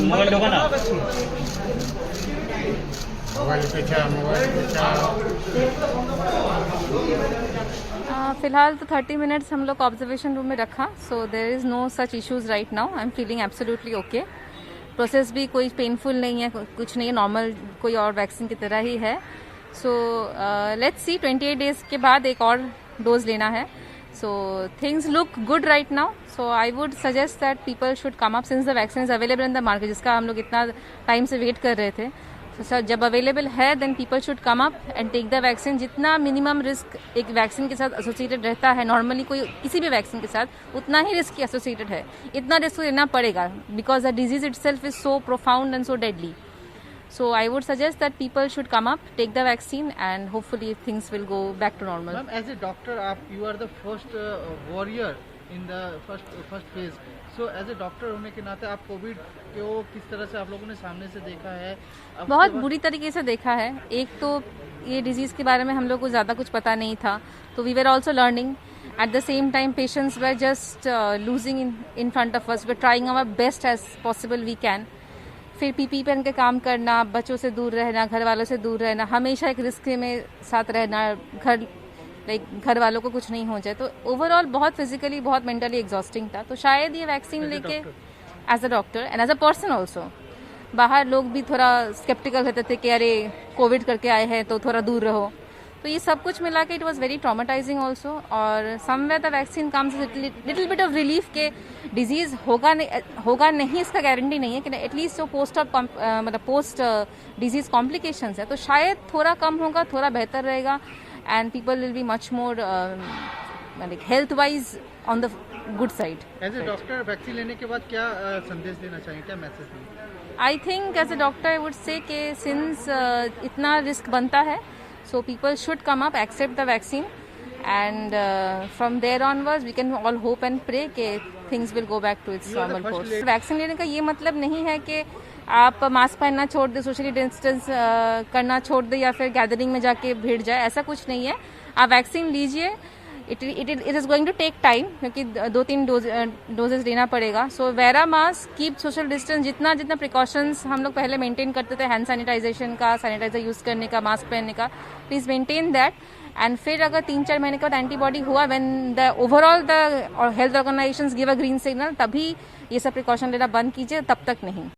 Mobile ढोका ना फिलहाल तो 30 मिनट्स हम लोग ऑब्जर्वेशन रूम में रखा. So there is no such issues right now. I am feeling absolutely okay. Process भी कोई पेनफुल नहीं है, कुछ नहीं है, नॉर्मल कोई और वैक्सीन की तरह ही है. सो लेट्स सी 28 डेज के बाद एक और डोज लेना है. So things look good right now. So I would suggest that people should come up since the vaccine is available in the market, जिसका हम लोग इतना टाइम से वेट कर रहे थे. So जब अवेलेबल है then people should come up and take the vaccine. जितना मिनिमम रिस्क एक वैक्सीन के साथ एसोसिएटेड रहता है नॉर्मली कोई किसी भी वैक्सीन के साथ, उतना ही रिस्क एसोसिएटेड है. इतना रिस्क लेना पड़ेगा because the disease itself is so profound and so deadly. So I would suggest that people should come up, take the vaccine, and hopefully things will go back to normal. Ma'am, as a doctor, you are the first warrior in the first phase. So as a doctor होने के नाते आप Covid को किस तरह से आप लोगों ने सामने से देखा है? बहुत बुरी तरीके से देखा है. एक तो ये डिजीज के बारे में हम लोग को ज़्यादा कुछ पता नहीं था, तो we were also learning. At the same time, patients were just losing in front of us. We're trying our best as possible we can. फिर पीपी पहन के काम करना, बच्चों से दूर रहना, घर वालों से दूर रहना, हमेशा एक रिस्क में साथ रहना, घर वालों को कुछ नहीं हो जाए. तो ओवरऑल बहुत फिजिकली बहुत मेंटली एग्जॉस्टिंग था. तो शायद ये वैक्सीन लेके as a doctor and as a person also, बाहर लोग भी थोड़ा स्केप्टिकल रहते थे कि अरे कोविड करके आए हैं तो थोड़ा दूर रहो. तो ये सब कुछ मिला के it was very traumatising also. और somewhere the vaccine comes little bit of relief के डिजीज होगा नहीं इसका गारंटी नहीं है कि एटलीस्ट जो पोस्ट डिजीज कॉम्प्लिकेशंस है तो शायद थोड़ा कम होगा, थोड़ा बेहतर रहेगा. And people will be much more health wise on the good side. As a doctor vaccine लेने के बाद क्या संदेश देना चाहिए, क्या मैसेज देना? I think as a doctor I would say कि सिंस इतना रिस्क बनता है, so people should come up, accept the vaccine, and from there onwards we can all hope and pray कि things will go back to its normal course. Vaccine लेने का ये मतलब नहीं है कि आप मास्क पहनना छोड़ दे, सोशली डिस्टेंस करना छोड़ दे या फिर गैदरिंग में जाके भीड़ जाए, ऐसा कुछ नहीं है. आप वैक्सीन लीजिए. It is going to take time क्योंकि 2-3 डोजेस लेना पड़ेगा. So wear a mask, keep social distance, जितना प्रिकॉशंस हम लोग पहले मेंटेन करते थे, हैंड सैनिटाइजेशन का, सैनिटाइजर यूज करने का, मास्क पहनने का, प्लीज मेंटेन दैट. एंड फिर अगर 3-4 महीने के बाद एंटीबॉडी हुआ, when the overall the health organisations give a green signal, तभी ये सब प्रिकॉशन लेना बंद कीजिए, तब तक नहीं.